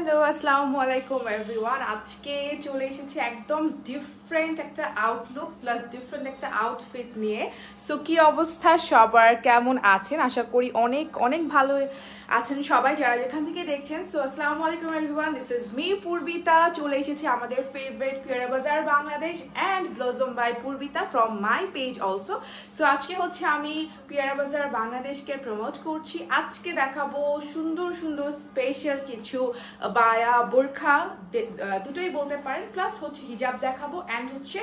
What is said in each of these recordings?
Hello আসসালামু আলাইকুম everyone. আজকে চলে এসেছি একদম ডিফারেন্ট একটা আউটলুক প্লাস ডিফারেন্ট একটা আউটফিট নিয়ে। সো কি অবস্থা সবার, কেমন আছেন? আশা করি অনেক অনেক ভালো আছেন সবাই যারা যেখান থেকে দেখছেন। সো আসসালামু আলাইকুম everyone, this is me Purbita. চলে এসেছি আমাদের favourite Piyara Bazar Bangladesh and blossom by Purbita from my page also. So আজকে হচ্ছে আমি পিয়ারা বাজার বাংলাদেশকে প্রমোট করছি। আজকে দেখাবো সুন্দর সুন্দর স্পেশাল কিছু বায়া বোরখা, দুটোই বলতে পারেন, প্লাস হচ্ছে হিজাব দেখাবো অ্যান্ড হচ্ছে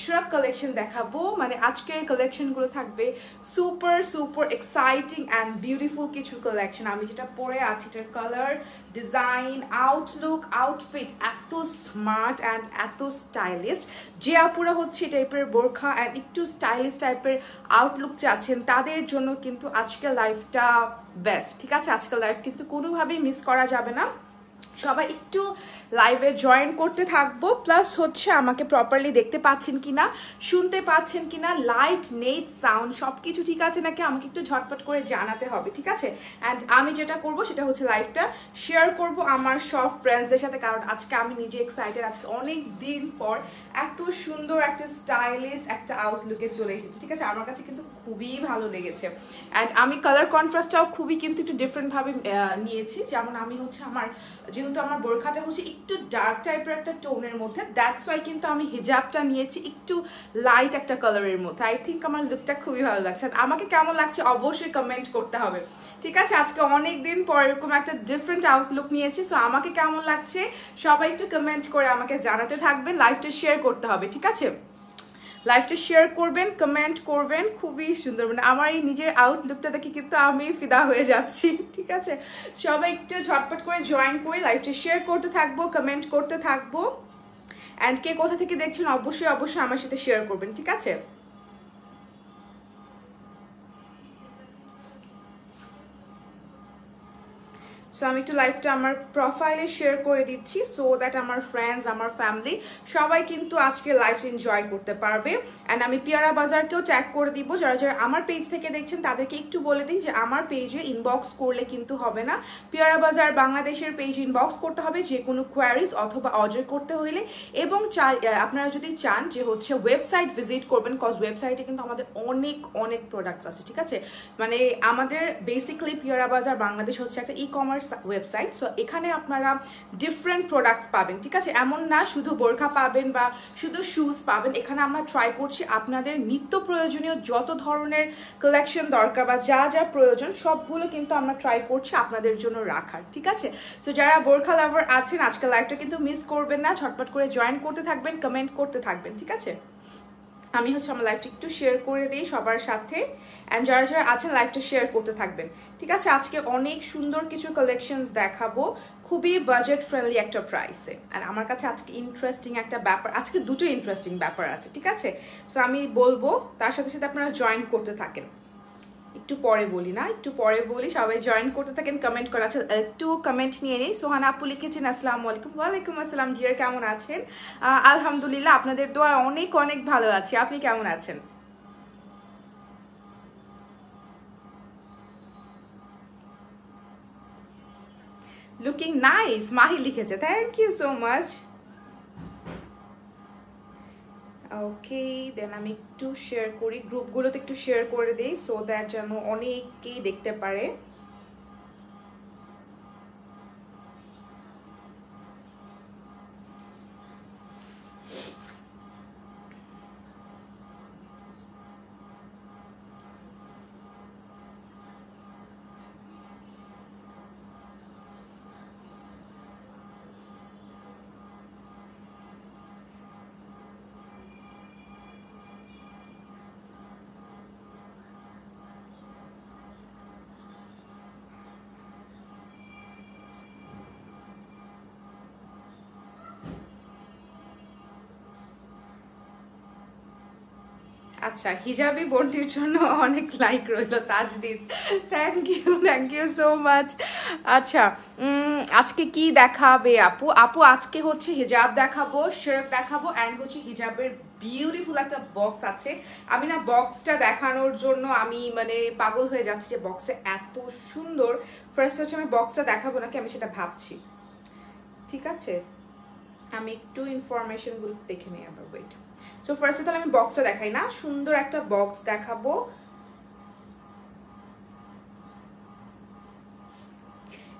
শ্রাক কালেকশন দেখাবো। মানে আজকের কালেকশনগুলো থাকবে super super exciting and beautiful কিছু কালেকশন। আমি যেটা পরে আছি এটার কালার, ডিজাইন, আউটলুক, আউটফিট এত স্মার্ট অ্যান্ড এত স্টাইলিস্ট। যে আপুরা হচ্ছে টাইপের বোরখা অ্যান্ড একটু স্টাইলিশ টাইপের আউটলুক চাচ্ছেন তাদের জন্য কিন্তু আজকের লাইফটা বেস্ট। ঠিক আছে, আজকের লাইফ কিন্তু কোনোভাবেই মিস করা যাবে না। সবাই একটু লাইভে জয়েন করতে থাকবো, প্লাস হচ্ছে আমাকে প্রপারলি দেখতে পাচ্ছেন কিনা, শুনতে পাচ্ছেন কিনা, লাইট, নেট, সাউন্ড সব কিছু ঠিক আছে নাকি আমাকে একটু ঝটপট করে জানাতে হবে, ঠিক আছে? অ্যান্ড আমি যেটা করব সেটা হচ্ছে লাইভটা শেয়ার করব আমার সব ফ্রেন্ডসদের সাথে, কারণ আজকে আমি নিজে এক্সাইটেড। আজকে অনেক দিন পর এত সুন্দর একটা স্টাইলিস্ট একটা আউটলুকে চলে এসেছি, ঠিক আছে? আমার কাছে কিন্তু খুবই ভালো লেগেছে। অ্যান্ড আমি কালার কন্ট্রাস্টটাও খুবই কিন্তু একটু ডিফারেন্টভাবে নিয়েছি। যেমন আমি হচ্ছে যেহেতু আমার বোরখাটা হচ্ছে একটু ডার্ক টাইপের একটা টোনের মধ্যে, দ্যাটস ওয়াই কিন্তু আমি হিজাবটা নিয়েছি একটু লাইট একটা কালারের মধ্যে। আই থিঙ্ক আমার লুকটা খুবই ভালো লাগছে। আমাকে কেমন লাগছে অবশ্যই কমেন্ট করতে হবে, ঠিক আছে? আজকে অনেক দিন পর এরকম একটা ডিফারেন্ট আউটলুক নিয়েছি। সো আমাকে কেমন লাগছে সবাই একটু কমেন্ট করে আমাকে জানাতে থাকবেন। লাইভটা শেয়ার করতে হবে, ঠিক আছে? লাইভটা শেয়ার করবেন, কমেন্ট করবেন। খুবই সুন্দর, মানে আমার এই নিজের আউটলুকটা দেখে কিন্তু আমি ফিদা হয়ে যাচ্ছি, ঠিক আছে? সবাই একটু ঝটপট করে জয়েন করে লাইভটা শেয়ার করতে থাকবো, কমেন্ট করতে থাকবো। অ্যান্ড কে কোথা থেকে দেখছেন অবশ্যই অবশ্যই আমার সাথে শেয়ার করবেন, ঠিক আছে? সো আমি একটু লাইভটা আমার প্রোফাইলে শেয়ার করে দিচ্ছি, সো দ্যাট আমার ফ্রেন্ডস, আমার ফ্যামিলি সবাই কিন্তু আজকে লাইভটা এনজয় করতে পারবে। অ্যান্ড আমি পিয়ারা বাজারকেও ট্যাগ করে দিব। যারা যারা আমার পেজ থেকে দেখছেন তাদেরকে একটু বলে দিই যে আমার পেজে ইনবক্স করলে কিন্তু হবে না, পিয়ারা বাজার বাংলাদেশের পেজ ইনবক্স করতে হবে যে কোনো কোয়ারিজ অথবা অর্ডার করতে হইলে। এবং আপনারা যদি চান যে হচ্ছে ওয়েবসাইট ভিজিট করবেন, কজ ওয়েবসাইটে কিন্তু আমাদের অনেক অনেক প্রোডাক্টস আছে, ঠিক আছে? মানে আমাদের বেসিক্যালি পিয়ারা বাজার বাংলাদেশ হচ্ছে একটা ই কমার্স ওয়েবসাইট। সো এখানে আপনারা ডিফারেন্ট প্রোডাক্টস পাবেন, ঠিক আছে? এমন না শুধু বোরখা পাবেন বা শুধু শুজ পাবেন। এখানে আমরা ট্রাই করছি আপনাদের নিত্য প্রয়োজনীয় যত ধরনের কালেকশন দরকার বা যা যা প্রয়োজন সবগুলো কিন্তু আমরা ট্রাই করছি আপনাদের জন্য রাখার, ঠিক আছে? সো যারা বোরখা লাভার আছেন আজকে লাইভটা কিন্তু মিস করবেন না, ঝটপট করে জয়েন করতে থাকবেন, কমেন্ট করতে থাকবেন, ঠিক আছে? আমি হচ্ছে আমার লাইভটা একটু শেয়ার করে দিই সবার সাথে। অ্যান্ড যারা যারা আছেন লাইভটা শেয়ার করতে থাকবেন, ঠিক আছে? আজকে অনেক সুন্দর কিছু কালেকশনস দেখাবো খুবই বাজেট ফ্রেন্ডলি একটা প্রাইসে। আর আমার কাছে আজকে ইন্টারেস্টিং একটা ব্যাপার, আজকে দুটো ইন্টারেস্টিং ব্যাপার আছে, ঠিক আছে? সো আমি বলবো, তার সাথে সাথে আপনারা জয়েন করতে থাকেন। একটু পরে বলি না, একটু পরে বলি, সবাই জয়েন করতে থাকেন, কমেন্ট করা। আচ্ছা একটু কমেন্ট নিয়ে নিই। সোহানা আপু লিখেছেন আসসালামু আলাইকুম। ওয়ালাইকুম আসসালাম ডিয়ার, কেমন আছেন? আলহামদুলিল্লাহ, আপনাদের দোয়া অনেক অনেক ভালো আছি। আপনি কেমন আছেন? লুকিং নাইস মাহি লিখেছে, থ্যাংক ইউ সো মাচ। ওকে, দেন আমি একটু শেয়ার করি, গ্রুপগুলোতে একটু শেয়ার করে দিই সো দ্যাট যেন অনেকেই দেখতে পারে। আচ্ছা, হিজাবি বোনটির জন্য অনেক লাইক রইল Tajdid, thank you so much. আচ্ছা, আজকে কি দেখাবে আপু? আপু আজকে হচ্ছে হিজাব দেখাবো, শার্ট দেখাবো অ্যান্ড হচ্ছে হিজাবের বিউটিফুল একটা বক্স আছে। আমি না বক্সটা দেখানোর জন্য আমি মানে পাগল হয়ে যাচ্ছি যে বক্সটা এত সুন্দর। ফার্স্ট হচ্ছে আমি বক্সটা দেখাবো নাকি আমি সেটা ভাবছি। ঠিক আছে, আমি একটু ইনফরমেশনগুলো দেখে নিই আবার, ওয়েট। সো ফার্স্টে তাহলে আমি বক্সটা দেখাই না, সুন্দর একটা বক্স দেখাবো।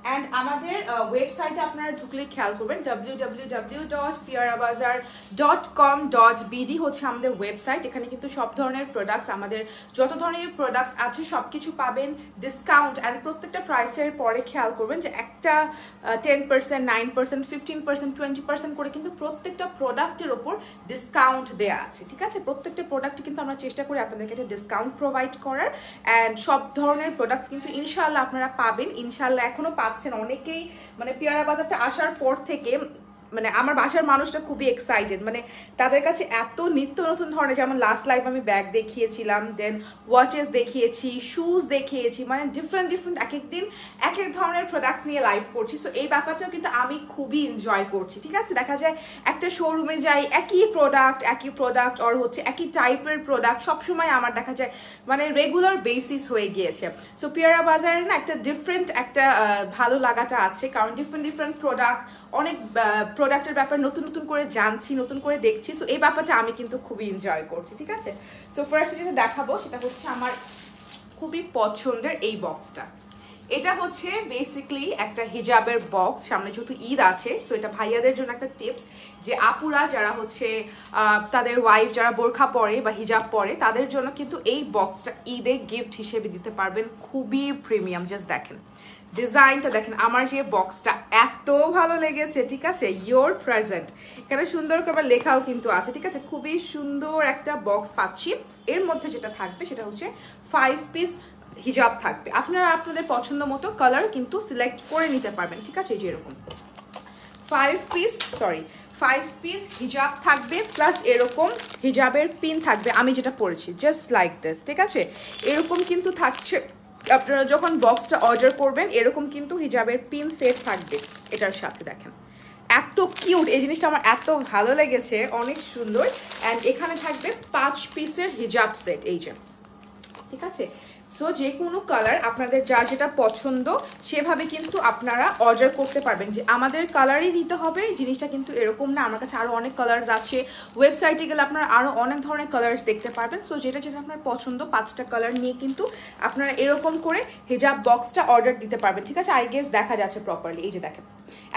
অ্যান্ড আমাদের ওয়েবসাইটে আপনারা ঢুকলে খেয়াল করবেন www.piarabazar.com.bd হচ্ছে আমাদের ওয়েবসাইট। এখানে কিন্তু সব ধরনের প্রোডাক্টস, আমাদের যত ধরনের প্রোডাক্টস আছে সব কিছু পাবেন ডিসকাউন্ট। অ্যান্ড প্রত্যেকটা প্রাইসের পরে খেয়াল করবেন যে একটা 10%, 9%, 15%, 20% করে কিন্তু প্রত্যেকটা প্রোডাক্টের ওপর ডিসকাউন্ট দেওয়া আছে। ঠিক আছে, প্রত্যেকটা প্রোডাক্টে কিন্তু আমরা চেষ্টা করি আপনাদেরকে একটা ডিসকাউন্ট প্রোভাইড করার। অ্যান্ড সব ধরনের প্রোডাক্টস কিন্তু ইনশাল্লাহ আপনারা পাবেন, ইনশাল্লাহ এখনও পাচ্ছেন অনেকেই। মানে পিয়ারা বাজারটা আসার পর থেকে মানে আমার বাসার মানুষটা খুবই এক্সাইটেড, মানে তাদের কাছে এত নিত্য নতুন ধরনের, যেমন লাস্ট লাইভ আমি ব্যাগ দেখিয়েছিলাম, দেন ওয়াচেস দেখিয়েছি, শুজ দেখিয়েছি, মানে ডিফারেন্ট এক এক দিন এক এক ধরনের প্রোডাক্টস নিয়ে লাইভ করছি। সো এই ব্যাপারটাও কিন্তু আমি খুবই এনজয় করছি। ঠিক আছে, দেখা যায় একটা শোরুমে যাই, একই প্রোডাক্ট আর হচ্ছে একই টাইপের প্রোডাক্ট সবসময় আমার দেখা যায় মানে রেগুলার বেসিস হয়ে গিয়েছে। সো পিয়ারা বাজারের না একটা ডিফারেন্ট একটা ভালো লাগাটা আছে, কারণ ডিফারেন্ট প্রোডাক্ট, অনেক প্রোডাক্টের ব্যাপার নতুন করে জানছি, নতুন করে দেখছি। সো এই ব্যাপারটা আমি কিন্তু খুবই এনজয় করছি। ঠিক আছে, সো ফার্স্ট যেটা দেখাবো সেটা হচ্ছে আমার খুবই পছন্দের এই বক্সটা। এটা হচ্ছে বেসিক্যালি একটা হিজাবের বক্স, সামনে যেহেতু ঈদ আছে। সো এটা ভাইয়াদের জন্য একটা টিপস, যে আপুরা যারা হচ্ছে তাদের ওয়াইফ যারা বোরখা পরে বা হিজাব পরে তাদের জন্য কিন্তু এই বক্সটা ঈদে গিফট হিসেবে দিতে পারবেন। খুবই প্রিমিয়াম, জাস্ট দেখেন ডিজাইনটা দেখেন। আমার যে বক্সটা এত ভালো লেগেছে, ঠিক আছে, ইয়োর প্রেজেন্ট, এখানে সুন্দর করে লেখাও কিন্তু আছে। ঠিক আছে, খুবই সুন্দর একটা বক্স পাচ্ছি। এর মধ্যে যেটা থাকবে সেটা হচ্ছে 5 পিস হিজাব থাকবে। আপনারা আপনাদের পছন্দ মতো কালার কিন্তু সিলেক্ট করে নিতে পারবেন। ঠিক আছে, যেরকম 5 পিস হিজাব থাকবে, প্লাস এরকম হিজাবের পিন থাকবে, আমি যেটা পরেছি জাস্ট লাইক দিস। ঠিক আছে, এরকম কিন্তু থাকছে। আপনারা যখন বক্সটা অর্ডার করবেন এরকম কিন্তু হিজাবের পিন সেট থাকবে এটার সাথে। দেখেন এত কিউট, এই জিনিসটা আমার এত ভালো লেগেছে, অনেক সুন্দর। অ্যান্ড এখানে থাকবে 5 পিসের হিজাব সেট, এই যে। ঠিক আছে, সো যে কোনো কালার আপনাদের যার যেটা পছন্দ সেভাবে কিন্তু আপনারা অর্ডার করতে পারবেন। যে আমাদের কালারই নিতে হবে জিনিসটা কিন্তু এরকম না, আমার কাছে আরও অনেক কালার্স আছে। ওয়েবসাইটে গেলে আপনারা আরও অনেক ধরনের কালার্স দেখতে পারবেন। সো যেটা আপনার পছন্দ 5টা কালার নিয়ে কিন্তু আপনারা এরকম করে হিজাব বক্সটা অর্ডার দিতে পারবেন। ঠিক আছে, আই গেস দেখা যাচ্ছে প্রপারলি, এই যে দেখেন।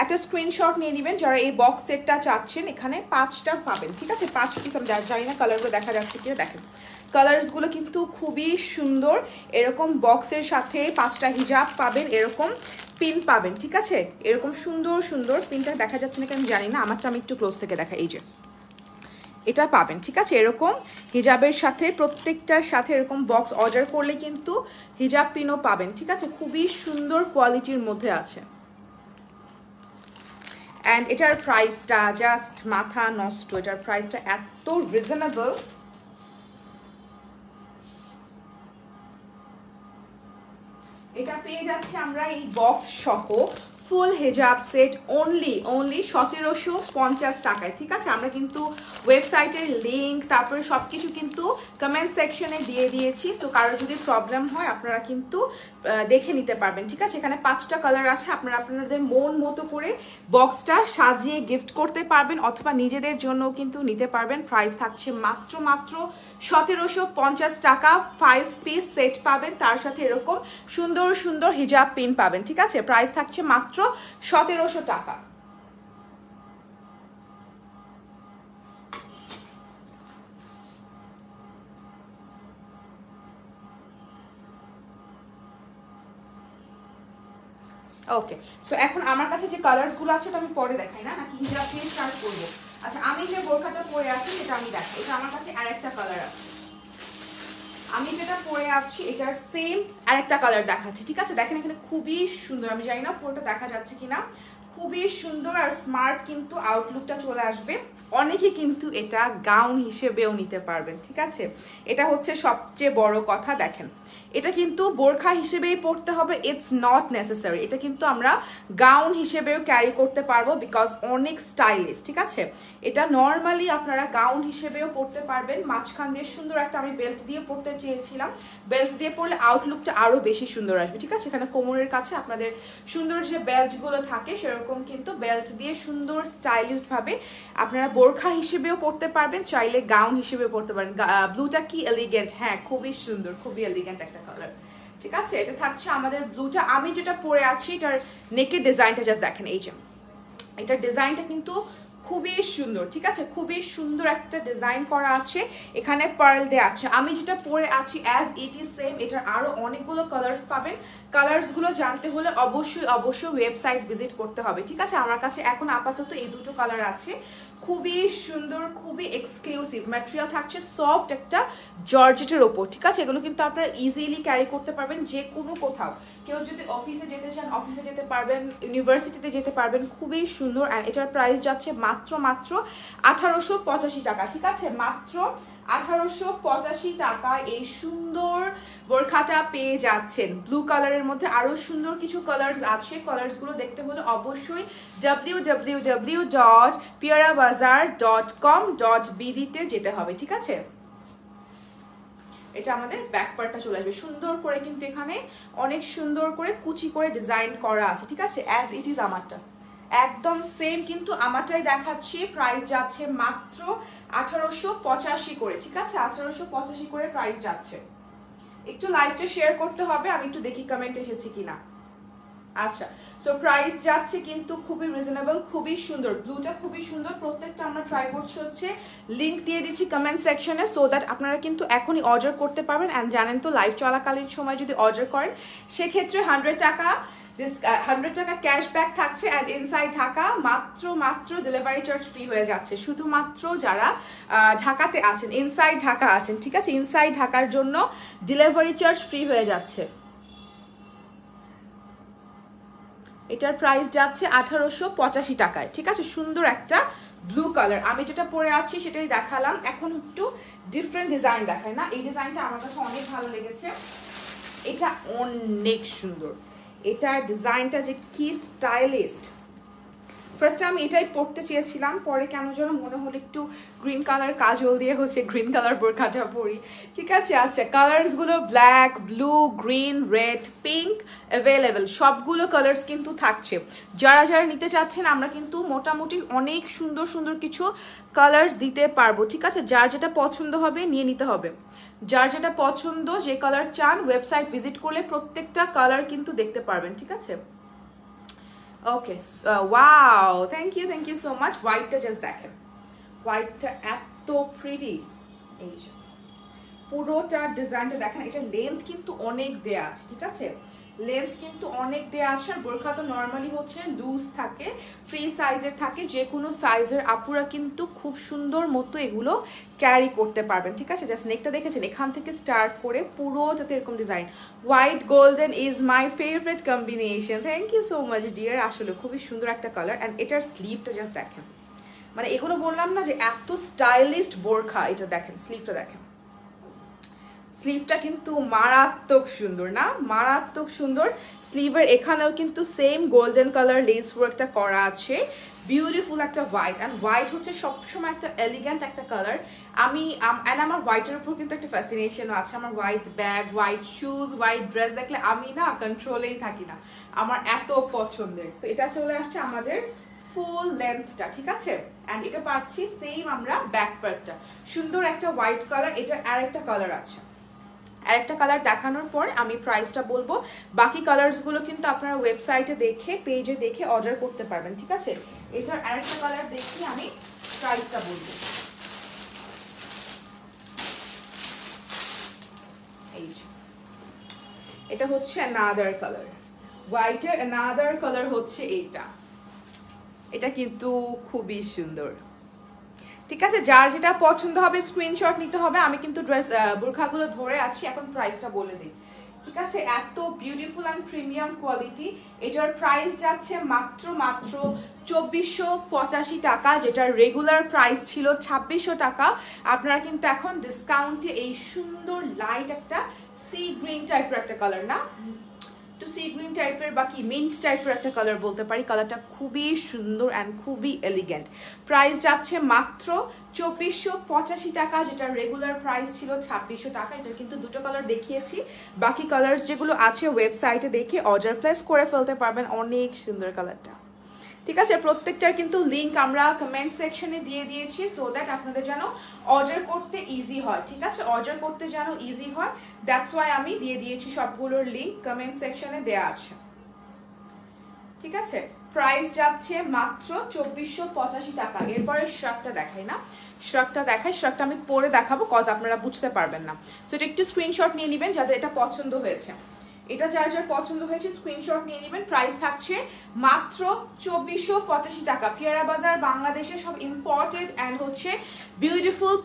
একটা স্ক্রিনশট নিয়ে নেবেন যারা এই বক্স সেটটা চাচ্ছেন, এখানে 5টা পাবেন। ঠিক আছে, 5 পিস, আমি জানি না কালারগুলো দেখা যাচ্ছে কিনা, দেখেন কালার্সগুলো কিন্তু খুবই সুন্দর। এরকম বক্সের সাথে 5টা হিজাব পাবেন, এরকম পিন পাবেন। ঠিক আছে, এরকম সুন্দর পিনটা দেখা যাচ্ছে নাকি আমি জানি না, আমারটা আমি একটু ক্লোজ থেকে দেখা, এই যে এটা পাবেন। ঠিক আছে, এরকম হিজাবের সাথে প্রত্যেকটার সাথে এরকম বক্স অর্ডার করলে কিন্তু হিজাব পিনও পাবেন। ঠিক আছে, খুবই সুন্দর কোয়ালিটির মধ্যে আছে। অ্যান্ড এটার প্রাইসটা জাস্ট মাথা নষ্ট, এটার প্রাইসটা এত রিজনেবল। এটা পেয়ে যাচ্ছে আমরা এই বক্স সহ ফুল হিজাব সেট অনলি 1750 টাকায়। ঠিক আছে, আমরা কিন্তু ওয়েবসাইটের লিঙ্ক তারপরে সব কিছু কিন্তু কমেন্ট সেকশনে দিয়ে দিয়েছি। সো কারোর যদি প্রবলেম হয় আপনারা কিন্তু দেখে নিতে পারবেন। ঠিক আছে, এখানে 5টা কালার আছে, আপনারা আপনাদের মন মতো করে বক্সটা সাজিয়ে গিফট করতে পারবেন অথবা নিজেদের জন্য কিন্তু নিতে পারবেন। প্রাইস থাকছে মাত্র 1750 টাকা। 5 পিস সেট পাবেন, তার সাথে এরকম সুন্দর হিজাব পিন পাবেন। ঠিক আছে, প্রাইস থাকছে মাত্র 1700 টাকা। ওকে, সো এখন আমার কাছে যে কালার্সগুলো আছে এটা আমি পরে দেখাই না, নাকি হিজাব দিয়ে স্টার্ট করবো? আচ্ছা, আমি যে বোরখাটা পরে আছি সেটা আমি দেখাই। এটা আমার কাছে আরেকটা কালার আছে, আমি যেটা পরে আছি এটার সেম আরেকটা কালার দেখাচ্ছি। ঠিক আছে, দেখেন এখানে খুবই সুন্দর, আমি জানি না পুরোটা দেখা যাচ্ছে কিনা, খুবই সুন্দর আর স্মার্ট কিন্তু আউটলুকটা চলে আসবে। অনেকে কিন্তু এটা গাউন হিসেবেও নিতে পারবেন। ঠিক আছে, এটা হচ্ছে সবচেয়ে বড় কথা। দেখেন এটা কিন্তু বোরখা হিসেবেই পরতে হবে, ইটস নট নেসেসারি। এটা কিন্তু আমরা গাউন হিসেবেও ক্যারি করতে পারবো বিকজ অনেক স্টাইলিশ। ঠিক আছে, এটা নর্মালি আপনারা গাউন হিসেবেও পরতে পারবেন। মাঝখান দিয়ে সুন্দর একটা আমি বেল্ট দিয়ে পরতে চেয়েছিলাম, বেল্ট দিয়ে পরলে আউটলুকটা আরও বেশি সুন্দর আসবে। ঠিক আছে, এখানে কোমরের কাছে আপনাদের সুন্দর যে বেল্টগুলো থাকে সেরকম এরকম কিন্তু বেল্ট দিয়ে সুন্দর স্টাইলিশড ভাবে আপনারা বোরখা হিসেবেও পরতে পারবেন, চাইলে গাউন হিসেবেও পরতে পারেন। ব্লুটা কি এলিগেন্ট, হ্যাঁ খুবই সুন্দর, খুবই এলিগেন্ট একটা কালার। ঠিক আছে, এটা থাকছে আমাদের ব্লুটা। আমি যেটা পরে আছি এটার নেকের ডিজাইনটা জাস্ট দেখেন, এই যে এটার ডিজাইনটা কিন্তু খুবই সুন্দর। ঠিক আছে, খুবই সুন্দর একটা ডিজাইন করা আছে, এখানে পার্ল দেওয়া আছে। আমি যেটা পরে আছি অ্যাজ ইট ইজ সেম, এটার আরো অনেকগুলো কালার্স পাবেন। কালার্সগুলো জানতে হলে অবশ্যই ওয়েবসাইট ভিজিট করতে হবে। ঠিক আছে, আমার কাছে এখন আপাতত এই দুটো কালার আছে, খুবই সুন্দর, খুবই এক্সক্লুসিভ। ম্যাটেরিয়াল থাকছে সফট একটা জর্জেটের ওপর। ঠিক আছে, এগুলো কিন্তু আপনারা ইজিলি ক্যারি করতে পারবেন যে কোনো কোথাও। কেউ যদি অফিসে যেতে চান অফিসে যেতে পারবেন, ইউনিভার্সিটিতে যেতে পারবেন, খুবই সুন্দর। অ্যান্ড এটার প্রাইস যাচ্ছে মাত্র 1885 টাকা। ঠিক আছে, মাত্র 1885 টাকা এই সুন্দর বোরখাটা পেয়ে যাচ্ছেন। ব্লু কালারের মধ্যে আরো সুন্দর কিছু কালার্স আছে, কালার্সগুলো দেখতে হলে অবশ্যই www.piarabazar.com.bd তে যেতে হবে। ঠিক আছে, এটা আমাদের ব্যাক পার্টটা চলে আসবে সুন্দর করে, কিন্তু এখানে অনেক সুন্দর করে কুচি করে ডিজাইন করা আছে। ঠিক আছে, অ্যাজ ইট ইজ আমারটা একদম সেম, কিন্তু আমারটাই দেখাচ্ছি। প্রাইস যাচ্ছে মাত্র 1885 করে। ঠিক আছে, 1885 করে প্রাইস যাচ্ছে। একটু লাইভটা শেয়ার করতে হবে, আমি একটু দেখি কমেন্ট এসেছে কিনা। আচ্ছা, সো প্রাইস যাচ্ছে কিন্তু খুবই রিজনেবল, খুবই সুন্দর। ব্লুটা খুবই সুন্দর, প্রত্যেকটা আমরা ট্রাই করছি হচ্ছে, লিংক দিয়ে দিচ্ছি কমেন্ট সেকশনে, সো দ্যাট আপনারা কিন্তু এখনই অর্ডার করতে পারবেন। অ্যান্ড জানেন তো লাইভ চলাকালীন সময় যদি অর্ডার করেন সেক্ষেত্রে 100 টাকা ক্যাশব্যাক থাকছে। অ্যান্ড ইনসাইড ঢাকা মাত্র ডেলিভারি চার্জ ফ্রি হয়ে যাচ্ছে, শুধুমাত্র যারা ঢাকাতে আছেন, ইনসাইড ঢাকা আছেন। ঠিক আছে, ইনসাইড ঢাকার জন্য ডেলিভারি চার্জ ফ্রি হয়ে যাচ্ছে। এটার প্রাইস যাচ্ছে 1885 টাকায়। ঠিক আছে, সুন্দর একটা ব্লু কালার। আমি যেটা পরে আছি সেটাই দেখালাম, এখন একটু ডিফারেন্ট ডিজাইন দেখায় না। এই ডিজাইনটা আমার কাছে অনেক ভালো লেগেছে, এটা অনেক সুন্দর, এটার ডিজাইনটা যে কি স্টাইলিস্ট। ফার্স্টে আমি এটাই পরতে চেয়েছিলাম, পরে কেন যেন মনে হলো একটু গ্রিন কালার কাজল দিয়ে হচ্ছে গ্রিন কালার বোরখাটা পরি। ঠিক আছে, আচ্ছা কালার্সগুলো black, blue, green, red, pink available, সবগুলো কালার্স কিন্তু থাকছে। যারা যারা নিতে চাচ্ছেন আমরা কিন্তু মোটামুটি অনেক সুন্দর সুন্দর কিছু কালার্স দিতে পারবো। ঠিক আছে, যার যেটা পছন্দ হবে নিয়ে নিতে হবে, যার যেটা পছন্দ, যে কালার চান ওয়েবসাইট ভিজিট করলে প্রত্যেকটা কালার কিন্তু দেখতে পারবেন। ঠিক আছে, okay, wow, thank you so much. হোয়াইটটা জাস্ট দেখেন, হোয়াইটটা এত প্রিটি, এই যে পুরোটা ডিজাইনটা দেখেন। এটা লেন্থ কিন্তু অনেক দেয়া আছে। ঠিক আছে, লেন্থ কিন্তু অনেক দেয়া আছে। আর বোরখা তো নর্মালি হচ্ছে লুজ থাকে, ফ্রি সাইজের থাকে, যে কোনো সাইজের আপুরা কিন্তু খুব সুন্দর মতো এগুলো ক্যারি করতে পারবেন। ঠিক আছে, জাস্ট নেকটা দেখেছেন, এখান থেকে স্টার্ট করে পুরো যাতে এরকম design. White golden is my favourite combination. Thank you so much dear, আসলে খুবই সুন্দর একটা কালার। অ্যান্ড এটার স্লিভটা জাস্ট দেখেন, মানে এগুলো বললাম না যে এত স্টাইলিস্ট বোরখা, এটা দেখেন স্লিভটা দেখেন, স্লিভটা কিন্তু মারাত্মক সুন্দর না, মারাত্মক সুন্দর। স্লিভের এখানেও কিন্তু সেম গোল্ডেন কালার লেস ওয়ার্কটা করা আছে, বিউটিফুল একটা হোয়াইট। অ্যান্ড হোয়াইট হচ্ছে সবসময় একটা এলিগেন্ট একটা কালার। আমার হোয়াইটের উপর কিন্তু একটা ফ্যাসিনেশনও আছে। আমার white bag, white shoes, white dress দেখলে আমি না কন্ট্রোলেই থাকি না, আমার এত পছন্দের। সো এটা চলে আসছে আমাদের ফুল লেন্থটা। ঠিক আছে, অ্যান্ড এটা পাচ্ছি সেম আমরা ব্যাক পার্টটা, সুন্দর একটা হোয়াইট কালার। এটার আর একটা কালার আছে, আরেকটা কালার দেখানোর পর আমি প্রাইসটা বলবো। বাকি কালার্সগুলো কিন্তু আপনারা ওয়েবসাইটে দেখে, পেজে দেখে অর্ডার করতে পারবেন। ঠিক আছে, এটার আরেকটা কালার দেখি, আমি প্রাইসটা বলবো। এই এটা হচ্ছে অ্যানাদার কালার, হোয়াইটের অ্যানাদার কালার হচ্ছে এইটা। এটা কিন্তু খুবই সুন্দর। ঠিক আছে, যার যেটা পছন্দ হবে স্ক্রিনশট নিতে হবে। আমি কিন্তু ড্রেস বোরখাগুলো ধরে আছি, এখন প্রাইসটা বলে দিই। ঠিক আছে, এত বিউটিফুল অ্যান্ড প্রিমিয়াম কোয়ালিটি। এটার প্রাইস যাচ্ছে মাত্র 2485 টাকা, যেটার রেগুলার প্রাইস ছিল 2600 টাকা। আপনারা কিন্তু এখন ডিসকাউন্টে এই সুন্দর লাইট একটা সি গ্রিন টাইপের একটা কালার, না একটু সি গ্রিন টাইপের বা কি মিন্ট টাইপের একটা কালার বলতে পারি, কালারটা খুবই সুন্দর অ্যান্ড খুবই এলিগেন্ট। প্রাইস যাচ্ছে মাত্র 2485 টাকা, যেটা রেগুলার প্রাইস ছিল 2600 টাকা। এটা কিন্তু দুটো কালার দেখিয়েছি, বাকি কালার যেগুলো আছে ওয়েবসাইটে দেখে অর্ডার প্লেস করে ফেলতে পারবেন। অনেক সুন্দর কালারটা, ঠিক আছে, প্রত্যেকটার কিন্তু লিংক আমরা কমেন্ট সেকশনে দিয়ে দিয়েছি, সো দ্যাট আপনাদের যেন অর্ডার করতে ইজি হয়। ঠিক আছে, অর্ডার করতে যেন ইজি হয়, দ্যাটস ওয়াই আমি দিয়ে দিয়েছি সবগুলোর লিংক কমেন্ট সেকশনে দেয়া আছে। ঠিক আছে, প্রাইস যাচ্ছে মাত্র 2485 টাকা। এরপরে শার্টটা দেখাই না, শার্টটা দেখাই, শার্টটা আমি পরে দেখাবো কজ আপনারা বুঝতে পারবেন না। সো এটা একটু স্ক্রিনশট নিয়ে নেবেন যাদের এটা পছন্দ হয়েছে, এটা যার যার পছন্দ হয়েছে স্ক্রিনশট নিয়ে নেবেন। প্রাইস থাকছে মাত্র 2485 টাকা। পিয়ারা বাজার বাংলাদেশে সব ইম্পর্টেন্ট অ্যান্ড হচ্ছে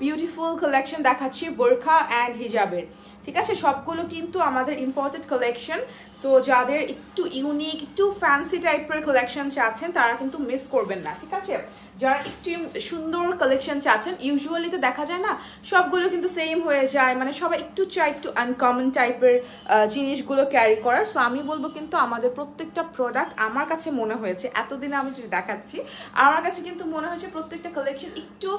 বিউটিফুল কালেকশন দেখাচ্ছি বোরখা অ্যান্ড হিজাবের। ঠিক আছে, সবগুলো কিন্তু আমাদের ইম্পর্টেন্ট কালেকশন। সো যাদের একটু ইউনিক একটু ফ্যান্সি টাইপের কালেকশন চাচ্ছেন তারা কিন্তু মিস করবেন না। ঠিক আছে, যারা একটু সুন্দর কালেকশন চাচ্ছেন, ইউজুয়ালি তো দেখা যায় না সবগুলো কিন্তু সেম হয়ে যায়, মানে সবাই একটু চাই একটু আনকমন টাইপের জিনিসগুলো ক্যারি করার। সো আমি বলবো কিন্তু আমাদের প্রত্যেকটা প্রোডাক্ট আমার কাছে মনে হয়েছে, এতদিনে আমি যেটা দেখাচ্ছি আমার কাছে কিন্তু মনে হয়েছে প্রত্যেকটা কালেকশন একটু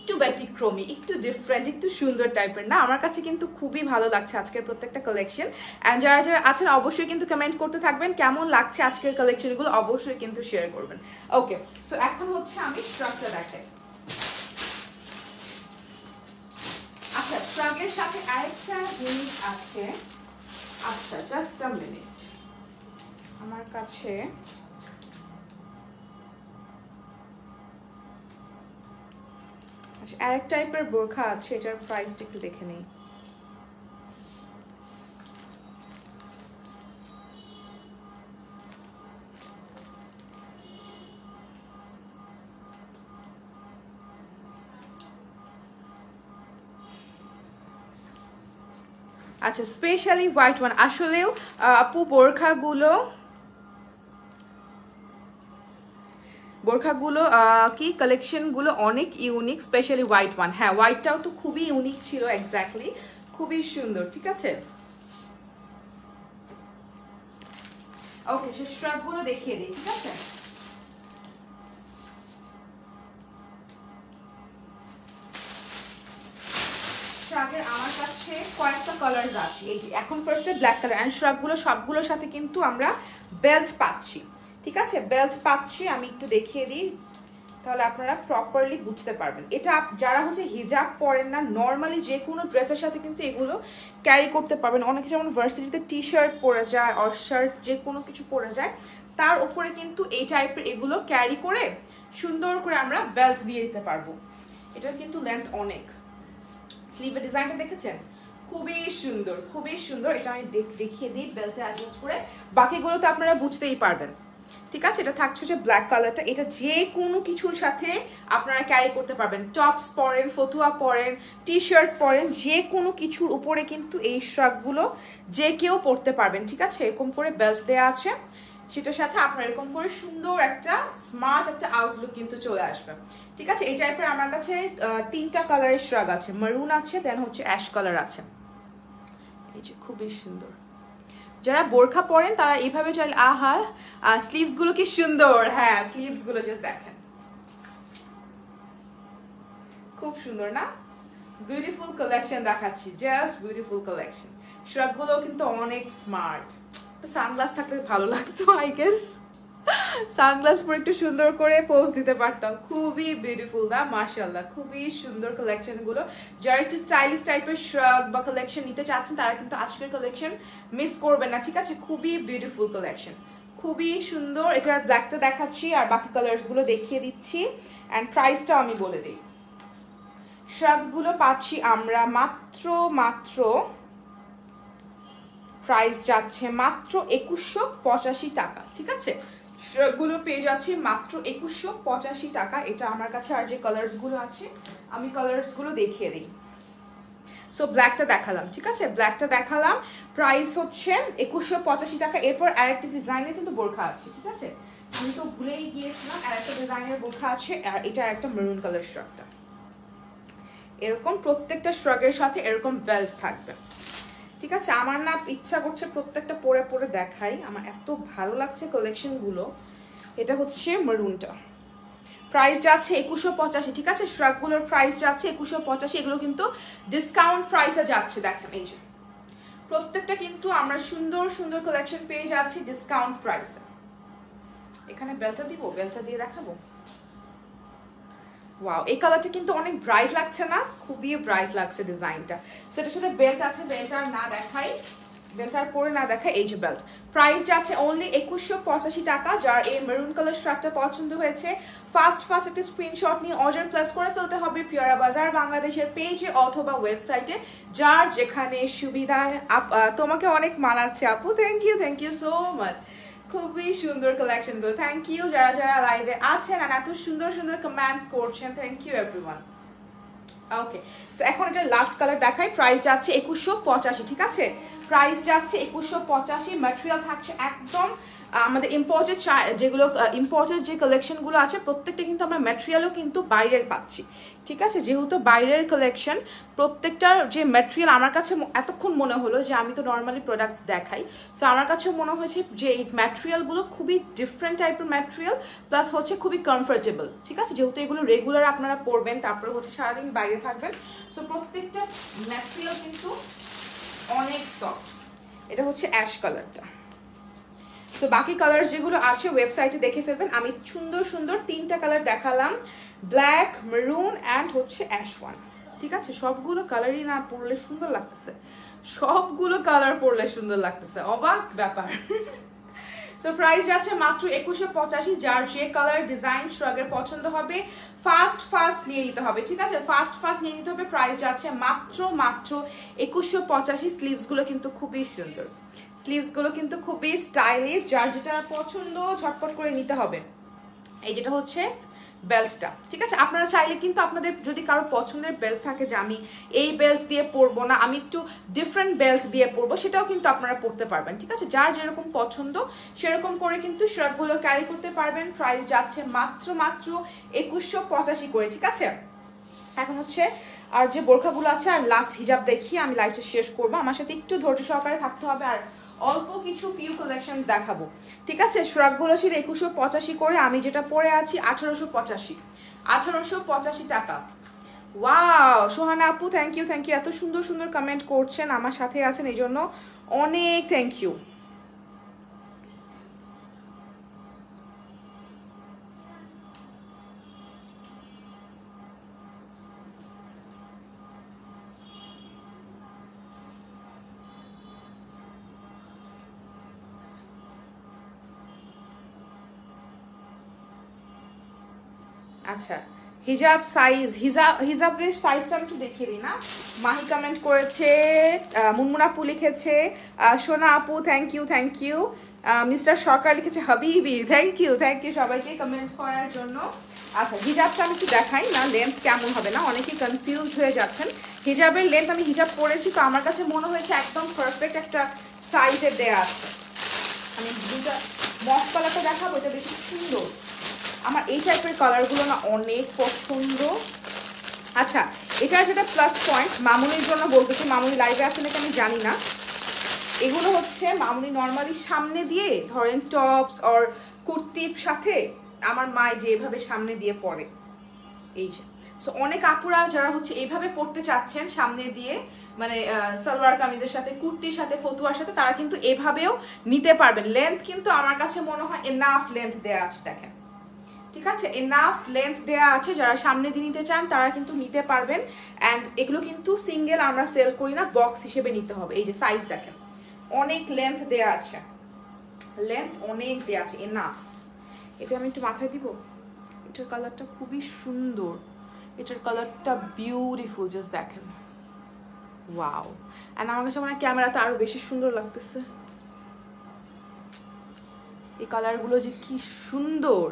একটু ব্যতিক্রমী, একটু ডিফারেন্ট, একটু সুন্দর টাইপের না। আমার কাছে কিন্তু খুবই ভালো লাগছে আজকের প্রত্যেকটা কালেকশন। অ্যান্ড যারা যারা আছেন অবশ্যই কিন্তু কমেন্ট করতে থাকবেন কেমন লাগছে আজকের কালেকশনগুলো, অবশ্যই কিন্তু শেয়ার করবেন। ওকে, সো এখন হচ্ছে আমি স্ট্রাকটা দেখাই। আচ্ছা, স্ট্রাগের সাথে আরেকটা জিনিস আছে। আচ্ছা, জাস্ট আ মিনিট, আমার কাছে আচ্ছা আরেক টাইপের বোরখা আছে, এটার প্রাইসটা একটু দেখে নেই। আচ্ছা, স্পেশালি হোয়াইট ওয়ান। আসলেও আপু বোরখাগুলো কি কালেকশনগুলো অনেক ইউনিক, স্পেশালি হোয়াইট ওয়ান। হ্যাঁ, হোয়াইটটাও তো খুবই ইউনিক ছিল, এক্স্যাক্টলি খুবই সুন্দর। ঠিক আছে, ওকে, সে স্ট্রাপগুলো দেখিয়ে দিই। ঠিক আছে, স্ট্রাপের আমার কাছে কয়েকটা কালার আছে। এই যে এখন ফার্স্টে ব্ল্যাক কালার, অ্যান্ড স্ট্রাপগুলো সবগুলোর সাথে কিন্তু আমরা বেল্ট পাচ্ছি। ঠিক আছে, বেল্ট পাচ্ছি, আমি একটু দেখিয়ে দিই তাহলে আপনারা প্রপারলি বুঝতে পারবেন। এটা যারা হচ্ছে হিজাব পরেন না, নর্মালি যে কোনো ড্রেসের সাথে কিন্তু এগুলো ক্যারি করতে পারবেন। অনেকে যেমন ভার্সিটিতে টি শার্ট পরে যায়, অর শার্ট যে কোনো কিছু পরে যায়, তার উপরে কিন্তু এই টাইপের এগুলো ক্যারি করে সুন্দর করে আমরা বেল্ট দিয়ে দিতে পারবো। এটার কিন্তু লেন্থ অনেক। স্লিভের ডিজাইনটা দেখেছেন, খুবই সুন্দর, খুবই সুন্দর। এটা আমি দেখিয়ে দিই বেল্টটা অ্যাডজাস্ট করে, বাকিগুলো তো আপনারা বুঝতেই পারবেন। ঠিক আছে, এটা থাকছে যে ব্ল্যাক কালারটা, এটা যে কোনো কিছুর সাথে আপনারা ক্যারি করতে পারবেন। টপস পরেন, ফতুয়া পরেন, টি শার্ট পরেন, যে কোনো কিছুর উপরে কিন্তু এই শ্রাগগুলো যে কেউ পরতে পারবেন। ঠিক আছে, এরকম করে বেল্ট দেওয়া আছে, সেটার সাথে আপনার এরকম করে সুন্দর একটা স্মার্ট একটা আউটলুক কিন্তু চলে আসবে। ঠিক আছে, এই টাইপের আমার কাছে 3টা কালারের শ্রাগ আছে, মারুন আছে, দেন হচ্ছে অ্যাশ কালার আছে। এই যে খুবই সুন্দর। যারা বোরখা পরেন তারা এইভাবে চাইলে, আহা স্লিভস গুলো কি সুন্দর। হ্যাঁ, স্লিভস গুলো জাস্ট দেখেন, খুব সুন্দর না? বিউটিফুল কালেকশন দেখাচ্ছি, জাস্ট বিউটিফুল কালেকশন। শ্রাগ গুলো কিন্তু অনেক স্মার্ট। সানগ্লাস থাকলে ভালো লাগতো, আই গেস সানগ্লাস পরে একটু সুন্দর করে পোজ দিতে পারতাম। খুবই বিউটিফুল না, মাশাআল্লাহ, খুবই সুন্দর কালেকশন গুলো। যারা একটু স্টাইলিশ টাইপের শ্রাগ বা কালেকশন নিতে চাচ্ছেন তারা কিন্তু আজকের কালেকশন মিস করবেন না। ঠিক আছে, খুবই বিউটিফুল কালেকশন, খুবই সুন্দর। এটার ব্ল্যাকটা দেখাচ্ছি আর বাকি কালার্স গুলো দেখিয়ে দিচ্ছি, অ্যান্ড প্রাইসটাও আমি বলে দিই। শ্রাগগুলো পাচ্ছি আমরা মাত্র প্রাইস যাচ্ছে মাত্র 2185 টাকা। ঠিক আছে, গুলো পেয়ে যাচ্ছি মাত্র 2185 টাকা। এটা আমার কাছে আর যে কালার্স গুলো আছে আমি কালার্স গুলো দেখিয়ে দিই। সো ব্ল্যাকটা দেখালাম, ঠিক আছে, ব্ল্যাকটা দেখালাম, প্রাইস হচ্ছে 2185 টাকা। এরপর আরেকটা ডিজাইনের কিন্তু বোরখা আছে। ঠিক আছে, আমি তো ভুলেই গিয়েছিলাম, আরেকটা ডিজাইনের বোরখা আছে, আর এটা একটা মেরুন কালার শ্রাগটা। এরকম প্রত্যেকটা শ্রাগের সাথে এরকম বেল্ট থাকবে। ঠিক আছে, আমার না ইচ্ছা করছে প্রত্যেকটা পরে পরে দেখাই, আমার এত ভালো লাগছে কালেকশনগুলো। এটা হচ্ছে মেরুনটা, প্রাইস যাচ্ছে 2185। ঠিক আছে, শ্রাগগুলোর প্রাইস যাচ্ছে 2185। এগুলো কিন্তু ডিসকাউন্ট প্রাইসে যাচ্ছে, দেখেন এই যে প্রত্যেকটা কিন্তু আমরা সুন্দর সুন্দর কালেকশন পেয়ে যাচ্ছি ডিসকাউন্ট প্রাইসে। এখানে বেলটা দিব, বেলটা দিয়ে দেখাবো। ওয়াও, এই কালারটা কিন্তু অনেক ব্রাইট লাগছে না? খুবই ব্রাইট লাগছে ডিজাইনটা। সো এটার সাথে বেল্ট আছে, বেল্টটা না দেখাই, বেল্টটার পরে না দেখাই। এই যে বেল্ট, প্রাইস যাচ্ছে অনলি 2185 টাকা। যার এই মেরুন কালার শার্টটা পছন্দ হয়েছে ফার্স্ট একটা স্ক্রিনশট নিয়ে অর্ডার প্লেস করে ফেলতে হবে পিয়ারা বাজার বাংলাদেশের পেজে অথবা ওয়েবসাইটে, যার যেখানে সুবিধায়। তোমাকে অনেক মানাচ্ছে আপু, থ্যাংক ইউ সো মাচ। খুবই সুন্দর কালেকশন গুলো, থ্যাংক ইউ যারা যারা লাইভে আছেন আর এত সুন্দর সুন্দর কমেন্টস করছেন, thank you everyone. Okay, so এখন এটা লাস্ট কালার দেখাই। প্রাইস যাচ্ছে 2185, ঠিক আছে? প্রাইস যাচ্ছে 2185। ম্যাটেরিয়াল থাকছে একদম আমাদের ইম্পোর্টেড, যেগুলো ইম্পোর্টেড যে কালেকশনগুলো আছে প্রত্যেকটা কিন্তু আমরা ম্যাটেরিয়ালও কিন্তু বাইরের পাচ্ছি, ঠিক আছে? যেহেতু বাইরের কালেকশন, প্রত্যেকটার যে ম্যাটেরিয়াল আমার কাছে এতক্ষণ মনে হলো যে আমি তো নর্মালি প্রোডাক্টস দেখাই, সো আমার কাছে মনে হয়েছে যে এই ম্যাটেরিয়ালগুলো খুবই ডিফারেন্ট টাইপের ম্যাটেরিয়াল, প্লাস হচ্ছে খুবই কমফোর্টেবল, ঠিক আছে? যেহেতু এগুলো রেগুলার আপনারা পরবেন, তারপরে হচ্ছে সারাদিন বাইরে থাকবেন, সো প্রত্যেকটা ম্যাটেরিয়াল কিন্তু অনেক সফট। এটা হচ্ছে অ্যাশ কালারটা। তো বাকি কালার যেগুলো আছে ওয়েবসাইটে দেখে ফেলবেন। আমি সুন্দর সুন্দর 3টা কালার দেখালাম, ব্ল্যাক, মেরুন অ্যান্ড হচ্ছে অ্যাশ ওয়ান, ঠিক আছে? সবগুলো কালারই না পরলে সুন্দর লাগতেছে, সবগুলো কালার পরলে সুন্দর লাগতেছে, অবাক ব্যাপার। সো প্রাইস যাচ্ছে মাত্র 2185। যার যে কালার ডিজাইন শ্রাগের পছন্দ হবে ফার্স্ট নিয়ে নিতে হবে, ঠিক আছে? ফার্স্ট নিয়ে নিতে হবে। প্রাইস যাচ্ছে মাত্র 2185। স্লিভসগুলো কিন্তু খুবই সুন্দর, স্লিভসগুলো কিন্তু খুবই স্টাইলিশ, যার যেটা পছন্দ ঝটপট করে নিতে হবে। এই যেটা হচ্ছে বেল্টটা, ঠিক আছে? আপনারা চাইলে কিন্তু আপনাদের যদি কারো পছন্দের বেল্ট থাকে যে আমি এই বেল্ট দিয়ে পরবো না, আমি একটু ডিফারেন্ট বেল্ট দিয়ে পরবো, সেটাও কিন্তু আপনারা পরতে পারবেন, ঠিক আছে? যার যেরকম পছন্দ সেরকম করে কিন্তু শার্টগুলো ক্যারি করতে পারবেন। প্রাইস যাচ্ছে মাত্র 2185 করে, ঠিক আছে? এখন হচ্ছে আর যে বোরখাগুলো আছে আর লাস্ট হিজাব দেখিয়ে আমি লাইভটা শেষ করবো। আমার সাথে একটু ধৈর্য সহকারে থাকতে হবে আর অল্প কিছু ফিউ কালেকশন দেখাবো, ঠিক আছে? শ্রাগগুলো ছিল 2185 করে, আমি যেটা পরে আছি 1885 টাকা। ওয়াও, সোহানা আপু থ্যাংক ইউ এত সুন্দর সুন্দর কমেন্ট করছেন, আমার সাথে আছেন, এই জন্য অনেক থ্যাংক ইউ। আচ্ছা, হিজাব সাইজ, হিজাবের সাইজটা একটু দেখিয়ে দিই না। মাহি কমেন্ট করেছে, মুনমুন আপু লিখেছে, সোনা আপু থ্যাংক ইউ, মিস্টার সরকার লিখেছে হাবিবি, থ্যাংক ইউ সবাইকে কমেন্ট করার জন্য। আচ্ছা, হিজাবটা আমি একটু দেখাই না, লেন্থ কেমন হবে না, অনেকেই কনফিউজ হয়ে যাচ্ছেন। হিজাবের লেন্থ, আমি হিজাব পরেছি তো আমার কাছে মনে হয়েছে একদম পারফেক্ট একটা সাইজের দেয়া আছে। আমি দুটা মফ কালারটা দেখাবো, এটা বেশি সুন্দর, আমার এই টাইপের কালারগুলো না অনেক পছন্দ। আচ্ছা, এটার যেটা প্লাস পয়েন্ট, মামুনির জন্য বলতেছি, মামুনি লাইভে আছে নাকি আমি জানি না, এগুলো হচ্ছে মামুনি নর্মালি সামনে দিয়ে ধরেন টপস আর কুর্তির সাথে আমার মা যেভাবে সামনে দিয়ে পরে, এই যে। সো অনেক আপুরা যারা হচ্ছে এইভাবে পড়তে চাচ্ছেন সামনে দিয়ে, মানে সালোয়ার কামিজের সাথে, কুর্তির সাথে, ফতুয়ার সাথে, তারা কিন্তু এভাবেও নিতে পারবেন। লেন্থ কিন্তু আমার কাছে মনে হয় এনাফ লেন্থ দেওয়া আছে, দেখেন, ঠিক আছে? এনাফ লেন্থ দেওয়া আছে, যারা সামনে দিয়ে নিতে চান তারা কিন্তু নিতে পারবেন। অ্যান্ড এগুলো কিন্তু সিঙ্গেল আমরা সেল করি না, বক্স হিসেবে নিতে হবে। এই যে সাইজ দেখেন, অনেক লেন্থ দেওয়া আছে, লেন্থ অনেক দেওয়া আছে, এনাফ। এটা আমি একটু মাথায় দিব, এটার কালারটা খুবই সুন্দর, এটার কালারটা বিউটিফুল, জাস্ট দেখেন, ওয়াও। অ্যান্ড আমার কাছে মনে হয় ক্যামেরাতে আরো বেশি সুন্দর লাগতেছে, এই কালারগুলো যে কি সুন্দর,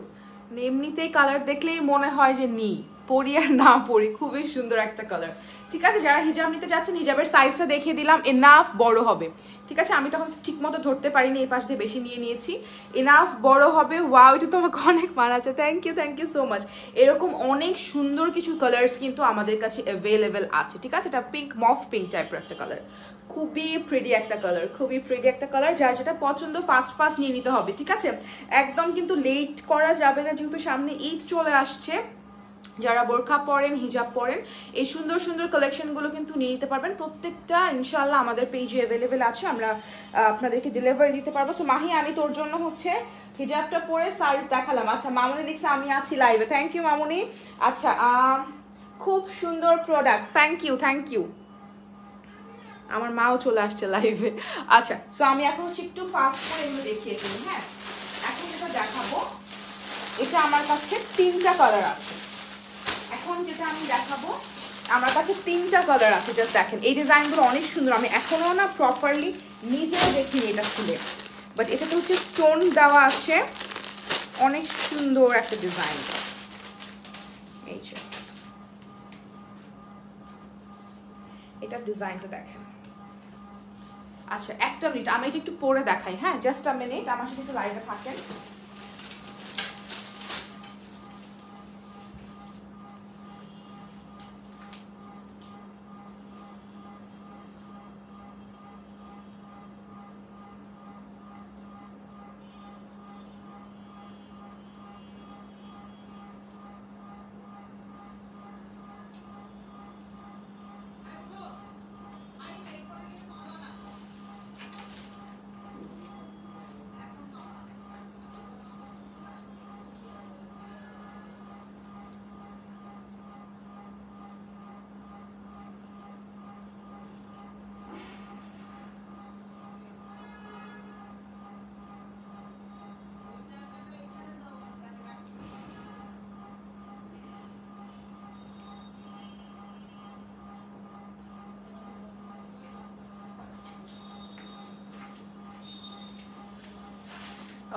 এমনিতেই কালার দেখলেই মনে হয় যে পরি আর না পরি, খুবই সুন্দর একটা কালার, ঠিক আছে? যারা হিজাব নিতে যাচ্ছেন, হিজাবের সাইজটা দেখিয়ে দিলাম, এনাফ বড় হবে, ঠিক আছে? আমি তখন ঠিক মতো ধরতে পারিনি, এই পাশ দিয়ে বেশি নিয়ে নিয়েছি, এনাফ বড় হবে। ওয়াও, এটা তো আমাকে অনেক মানাচ্ছে, থ্যাংক ইউ সো মাচ। এরকম অনেক সুন্দর কিছু কালার্স কিন্তু আমাদের কাছে অ্যাভেলেবেল আছে, ঠিক আছে? এটা পিঙ্ক, মফ পিঙ্ক টাইপের একটা কালার, খুবই প্রিটি একটা কালার, যার যেটা পছন্দ ফার্স্ট নিয়ে নিতে হবে, ঠিক আছে? একদম কিন্তু লেট করা যাবে না, যেহেতু সামনে ঈদ চলে আসছে, যারা বোরখা পরেন, হিজাব পরেন, এই সুন্দর সুন্দর কালেকশনগুলো কিন্তু নিয়ে নিতে পারবেন। প্রত্যেকটা ইনশাআল্লাহ আমাদের পেজে অ্যাভেলেবেল আছে, আমরা আপনাদেরকে ডেলিভারি দিতে পারবো। সো মাহি, আমি তোর জন্য হচ্ছে হিজাবটা পরে সাইজ দেখালাম। আচ্ছা, মামুনি দেখছে আমি আছি লাইভে, থ্যাংক ইউ মামুনি। আচ্ছা, খুব সুন্দর product, thank you thank you. আমার মাও চলে আসছে লাইভে। আচ্ছা, সো আমি এখন হচ্ছে একটু ফাস্ট করে এগুলো দেখিয়ে দিই। হ্যাঁ, এখন যেটা দেখাবো, এটা আমার কাছে 3টা কালার আছে। এখন যেটা আমি দেখাবো, আমার কাছে 3টা কালার আছে। জাস্ট দেখেন, এই ডিজাইনগুলো অনেক সুন্দর। আমি এখনো না প্রপারলি নিজেও দেখিনি এটা খুলে, বাট এটাতে হচ্ছে স্টোন দেওয়া আছে, অনেক সুন্দর একটা ডিজাইন। এই যে এটার ডিজাইনটা দেখেন। আচ্ছা, একটা মিনিট, আমি এটা একটু পরে দেখাই। হ্যাঁ, জাস্ট আ মিনিট, আমার সাথে একটু লাইভে থাকেন।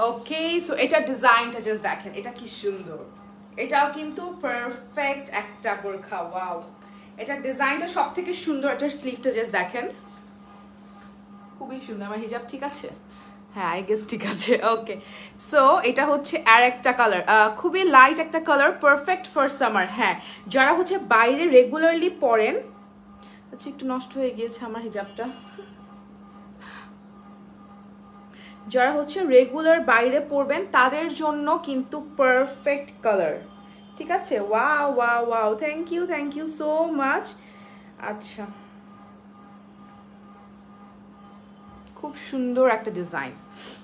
ওকে, সো এটা ডিজাইনটা জাস্ট দেখেন, এটা কি সুন্দর। এটাও কিন্তু পারফেক্ট একটা বোরখা, ওয়াও। এটা ডিজাইনটা সব থেকে সুন্দর। এটার স্লিভটা জাস্ট দেখেন, খুবই সুন্দর। আমার হিজাব ঠিক আছে? হ্যাঁ, আই গেস ঠিক আছে। ওকে, সো এটা হচ্ছে আর একটা কালার, খুবই লাইট একটা কালার, পারফেক্ট ফর সামার। হ্যাঁ, যারা হচ্ছে বাইরে রেগুলারলি পরেন। আচ্ছা, একটু নষ্ট হয়ে গিয়েছে আমার হিজাবটা। যারা হচ্ছে রেগুলার বাইরে পরবেন তাদের জন্য কিন্তু পারফেক্ট কালার, ঠিক আছে? Wow wow wow, thank you so much. আচ্ছা, খুব সুন্দর একটা ডিজাইন,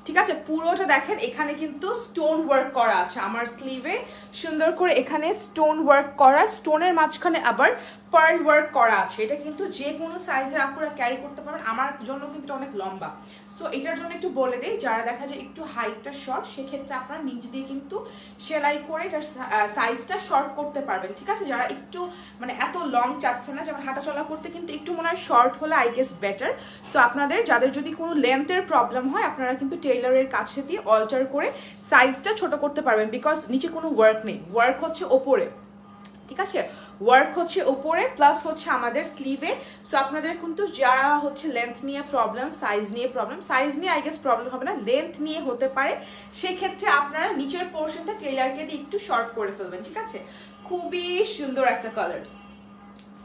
ঠিক আছে? পুরোটা দেখেন, এখানে কিন্তু স্টোন ওয়ার্ক করা আছে আমার স্লিভে, সুন্দর করে এখানে স্টোন ওয়ার্ক করা, স্টোনের মাঝখানে আবার পার্ল ওয়ার্ক করা আছে। এটা কিন্তু যে কোনো সাইজের আপুরা ক্যারি করতে পারবেন। আমার জন্য কিন্তু এটা অনেক লম্বা, সো এটার জন্য একটু বলে দিই, যারা দেখা যায় একটু হাইটটা শর্ট, সেক্ষেত্রে আপনারা নিচ দিয়ে কিন্তু সেলাই করে এটার সাইজটা শর্ট করতে পারবেন, ঠিক আছে? যারা একটু মানে এত লং চাচ্ছে না, যেমন হাঁটাচলা করতে কিন্তু একটু মনে হয় শর্ট হলে আই গেস বেটার। সো আপনাদের যাদের যদি কোনো লেন্থের প্রবলেম হয়, আপনারা কিন্তু টেইলরের কাছে দিয়ে অল্টার করে সাইজটা ছোট করতে পারবেন, বিকজ নিচে কোনো ওয়ার্ক নেই, ওয়ার্ক হচ্ছে ওপরে, ঠিক আছে? ওয়ার্ক হচ্ছে ওপরে প্লাস হচ্ছে আমাদের স্লিভে। সো আপনাদের কিন্তু যারা হচ্ছে লেন্থ নিয়ে প্রবলেম, সাইজ নিয়ে প্রবলেম, সাইজ নিয়ে আই গেস প্রবলেম হবে না, লেন্থ নিয়ে হতে পারে, সেক্ষেত্রে আপনারা নিচের পোর্শনটা টেইলারকে দিয়ে একটু শর্ট করে ফেলবেন, ঠিক আছে? খুবই সুন্দর একটা কালার,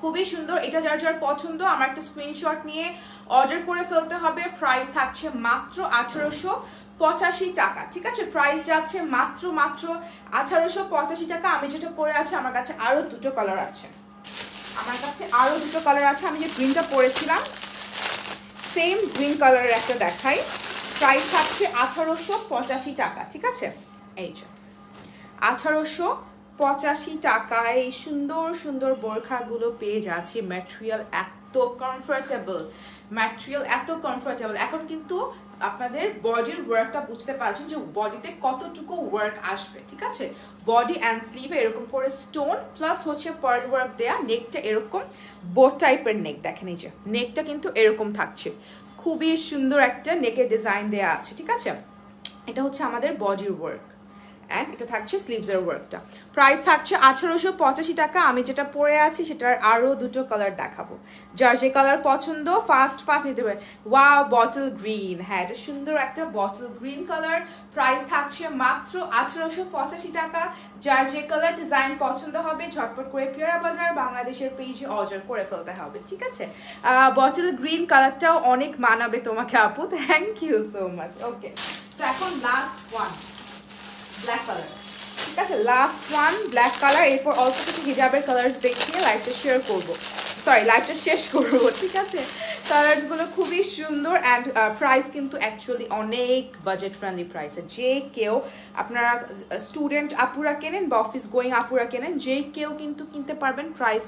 খুবই সুন্দর। এটা যার যার পছন্দ আমার একটা স্ক্রিনশট নিয়ে অর্ডার করে ফেলতে হবে। প্রাইস থাকছে মাত্র 1885 টাকা, ঠিক আছে? প্রাইস যাচ্ছে মাত্র 1885 টাকা। আমি যেটা পরে আছে, আমার কাছে আরো দুটো কালার আছে, আমি যে গ্রিনটা পরেছিলাম সেম গ্রিন কালারের একটা দেখাই। প্রাইস থাকছে 1885 টাকা, ঠিক আছে? এই যে 1885 টাকায় এই সুন্দর সুন্দর বোরখাগুলো পেয়ে যাচ্ছি। ম্যাটেরিয়াল এত কমফোর্টেবল। এখন কিন্তু আপনাদের বডির ওয়ার্কটা বুঝতে পারছেন যে বডিতে কতটুকু ওয়ার্ক আসবে, ঠিক আছে? বডি অ্যান্ড স্লিভে এরকম করে স্টোন প্লাস হচ্ছে পার্ল ওয়ার্ক দেয়া, নেকটা এরকম বোট টাইপের নেক, দেখেন এই যে নেকটা কিন্তু এরকম থাকছে, খুবই সুন্দর একটা নেকের ডিজাইন দেয়া আছে, ঠিক আছে? এটা হচ্ছে আমাদের বডির ওয়ার্ক, অ্যান্ড এটা থাকছে স্লিভসের ওয়ার্কটা। প্রাইস থাকছে 1885 টাকা। আমি যেটা পরে আছি সেটার আরও দুটো কালার দেখাবো, যার যে কালার পছন্দ ফার্স্ট নিতে পারে। ওয়াও, বটল গ্রিন, হ্যাঁ এটা সুন্দর একটা বটল গ্রিন কালার। প্রাইস থাকছে মাত্র 1885 টাকা। যার যে কালার ডিজাইন পছন্দ হবে ঝটপট করে পিয়ারা বাজার বাংলাদেশের পেজে অর্ডার করে ফেলতে হবে, ঠিক আছে? বটল গ্রিন কালারটাও অনেক মানাবে তোমাকে আপু, thank you so much. Okay, so এখন লাস্ট ওয়ান ব্ল্যাক কালার, ঠিক ঠিক আছে, লাস্ট ওয়ান ব্ল্যাক কালার। এরপর অল্প কিছু হিজাবের কালার্স দেখিয়ে লাইভটা শেয়ার করব, সরি লাইভটা শেষ করবো। ঠিক আছে, কালার্সগুলো খুবই সুন্দর অ্যান্ড প্রাইস কিন্তু অ্যাকচুয়ালি অনেক বাজেট ফ্রেন্ডলি প্রাইসে। যে কেউ, আপনারা স্টুডেন্ট আপুরা কেনেন বা অফিস গোয়িং আপুরা কেনেন, যে কেউ কিন্তু কিনতে পারবেন। প্রাইস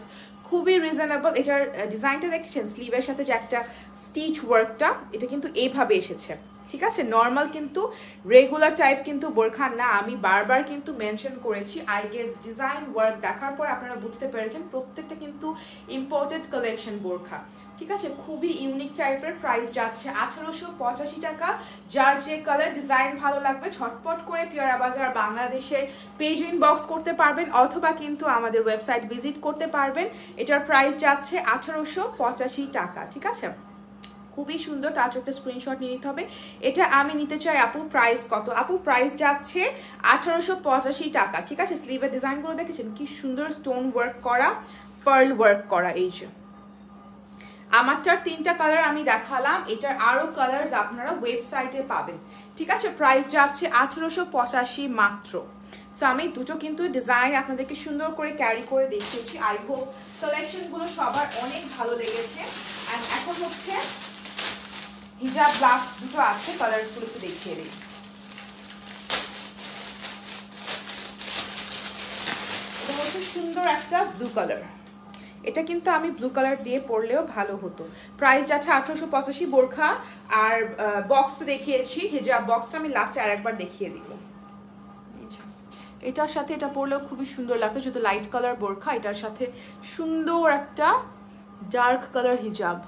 খুবই রিজনেবল। এটার ডিজাইনটা দেখেছেন, স্লিভের সাথে যে একটা স্টিচ ওয়ার্কটা, এটা কিন্তু এইভাবে এসেছে। ঠিক আছে, নর্মাল কিন্তু রেগুলার টাইপ কিন্তু বোরখা না। আমি বারবার কিন্তু মেনশন করেছি, আই গেস ডিজাইন ওয়ার্ক দেখার পর আপনারা বুঝতে পেরেছেন প্রত্যেকটা কিন্তু ইম্পোর্টেড কালেকশন বোরখা। ঠিক আছে, খুবই ইউনিক টাইপের। প্রাইস যাচ্ছে 1885 টাকা। যার যে কালার ডিজাইন ভালো লাগবে ঝটপট করে পিয়ারা বাজার বাংলাদেশের পেজ ইনবক্স করতে পারবেন, অথবা কিন্তু আমাদের ওয়েবসাইট ভিজিট করতে পারবেন। এটার প্রাইস যাচ্ছে 1885 টাকা। ঠিক আছে, খুবই সুন্দর। তার একটা স্ক্রিনশট নিয়ে নিতে হবে। এটা আমি নিতে চাই আপু, প্রাইস কত? আপু প্রাইস যাচ্ছে 1885 টাকা। ঠিক আছে, স্লিভের ডিজাইনগুলো দেখেছেন কি সুন্দর, স্টোন ওয়ার্ক করা, পার্ল ওয়ার্ক করা। এই যে আমারটার 3টা কালার আমি দেখালাম, এটার আরো কালার্স আপনারা ওয়েবসাইটে পাবেন। ঠিক আছে, প্রাইস যাচ্ছে 1885 মাত্র। সো আমি দুটো কিন্তু ডিজাইন আপনাদেরকে সুন্দর করে ক্যারি করে দেখিয়েছি। আই হোপ কালেকশনগুলো সবার অনেক ভালো লেগেছে। অ্যান্ড এখন হচ্ছে হিজাব ব্লাউজ দুটো আছে, কালারগুলো একটু দেখিয়ে দিই। এটা হচ্ছে সুন্দর একটা ব্লু কালার। এটা কিন্তু আমি ব্লু কালার দিয়ে পরলেও ভালো হতো। প্রাইস যাচ্ছে 1885 বোরখা। আর বক্স তো দেখিয়েছি, হিজাব বক্সটা আমি লাস্টে আরেকবার দেখিয়ে দিব। এটার সাথে এটা পরলেও খুবই সুন্দর লাগতো, যেহেতু লাইট কালার বোরখা। এটার সাথে সুন্দর একটা ডার্ক কালার হিজাব।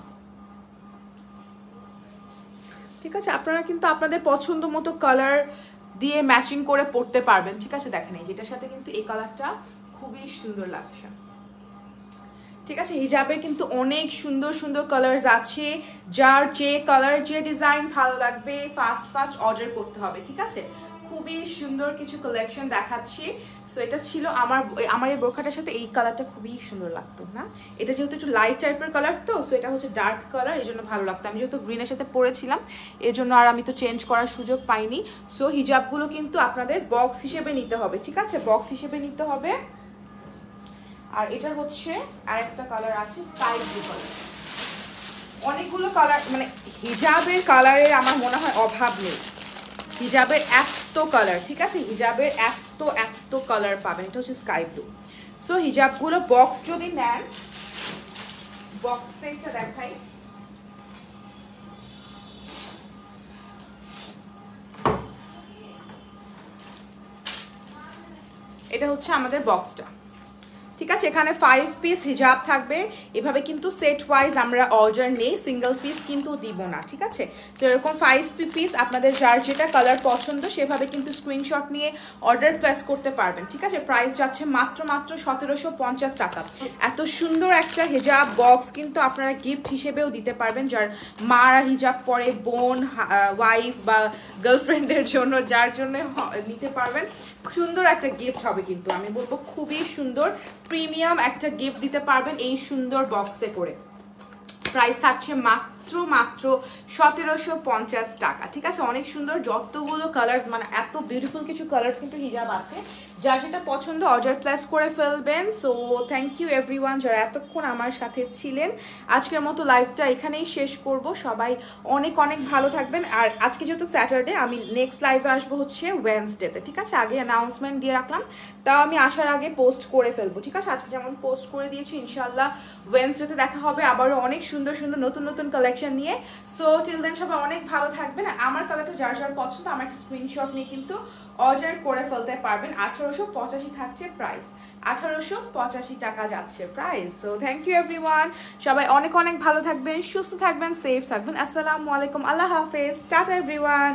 ঠিক আছে, আপনারা কিন্তু আপনাদের পছন্দ মতো কালার দিয়ে ম্যাচিং করে পরতে পারবেন। ঠিক আছে, দেখেন এই যেটার সাথে কিন্তু এই কালারটা খুবই সুন্দর লাগছে। ঠিক আছে, হিজাবের কিন্তু অনেক সুন্দর সুন্দর কালার্স আছে। যার যে কালার যে ডিজাইন ভালো লাগবে ফাস্ট অর্ডার করতে হবে। ঠিক আছে, খুবই সুন্দর কিছু কালেকশন দেখাচ্ছি। সো এটা ছিল আমার এই বোরখাটার সাথে এই কালারটা খুবই সুন্দর লাগতো না। এটা যেহেতু একটু লাইট টাইপের কালার, তো সো এটা হচ্ছে ডার্ক কালার, এই জন্য ভালো লাগতো। আমি যেহেতু গ্রিনের সাথে পরেছিলাম, এই জন্য আর আমি তো চেঞ্জ করার সুযোগ পাইনি। সো হিজাবগুলো কিন্তু আপনাদের বক্স হিসেবে নিতে হবে। ঠিক আছে, বক্স হিসেবে নিতে হবে। আর এটা হচ্ছে আরেকটা কালার আছে, স্কাই ব্লু কালার। অনেকগুলো কালার, মানে হিজাবের কালারের আমার মনে হয় অভাব নেই। হিজাবের এত কালার, ঠিক আছে, হিজাবের এত কালার পাবেন। এটা হচ্ছে স্কাই ব্লু। সো হিজাবগুলো বক্স যদি নেন, বক্স সেটটা দেখাই। এটা হচ্ছে আমাদের বক্সটা। ঠিক আছে, এখানে 5 পিস হিজাব থাকবে। এভাবে কিন্তু সেট ওয়াইজ আমরা অর্ডার নেই, সিঙ্গেল পিস কিন্তু দিব না। ঠিক আছে, তো এরকম 5 পিস আপনাদের যার যেটা কালার পছন্দ সেভাবে কিন্তু স্ক্রিনশট নিয়ে অর্ডার প্লেস করতে পারবেন। ঠিক আছে, প্রাইস যাচ্ছে মাত্র 1750 টাকা। এত সুন্দর একটা হিজাব বক্স কিন্তু আপনারা গিফট হিসেবেও দিতে পারবেন। যার মারা হিজাব পরে, বোন, ওয়াইফ বা গার্লফ্রেন্ডের জন্য, যার জন্য নিতে পারবেন। সুন্দর একটা গিফট হবে কিন্তু, আমি বলবো খুবই সুন্দর প্রিমিয়াম একটা গিফট দিতে পারবেন এই সুন্দর বক্সে করে। প্রাইস থাকছে মাত্র 1750 টাকা। ঠিক আছে, অনেক সুন্দর যতগুলো কালার্স, মানে এত বিউটিফুল কিছু কালার্স কিন্তু হিজাব আছে। যার যেটা পছন্দ অর্ডার প্লেস করে ফেলবেন। সো থ্যাংক ইউ এভরিওয়ান যারা এতক্ষণ আমার সাথে ছিলেন। আজকের মতো লাইভটা এখানেই শেষ করব। সবাই অনেক ভালো থাকবেন। আর আজকে যেহেতু স্যাটারডে, আমি নেক্সট লাইভে আসবো হচ্ছে ওয়েডনেসডেতে। ঠিক আছে, আগে অ্যানাউন্সমেন্ট দিয়ে রাখলাম, তাও আমি আসার আগে পোস্ট করে ফেলবো। ঠিক আছে, আজকে যেমন পোস্ট করে দিয়েছি, ইনশাল্লাহ ওয়েডনেসডেতে দেখা হবে আবারও অনেক সুন্দর নতুন কালেকশন নিয়ে। সো টিল দেন সবাই অনেক ভালো থাকবেন। আমার কালারটা যার পছন্দ আমার একটা স্ক্রিনশট নিয়ে কিন্তু অর্ডার করে ফেলতে পারবেন। 1885 থাকছে প্রাইস, 1885 টাকা যাচ্ছে price. So thank you everyone, সবাই অনেক ভালো থাকবেন, সুস্থ থাকবেন, সেফ থাকবেন। আসসালামু আলাইকুম, আল্লাহ হাফেজ, টাটা এভরিওয়ান।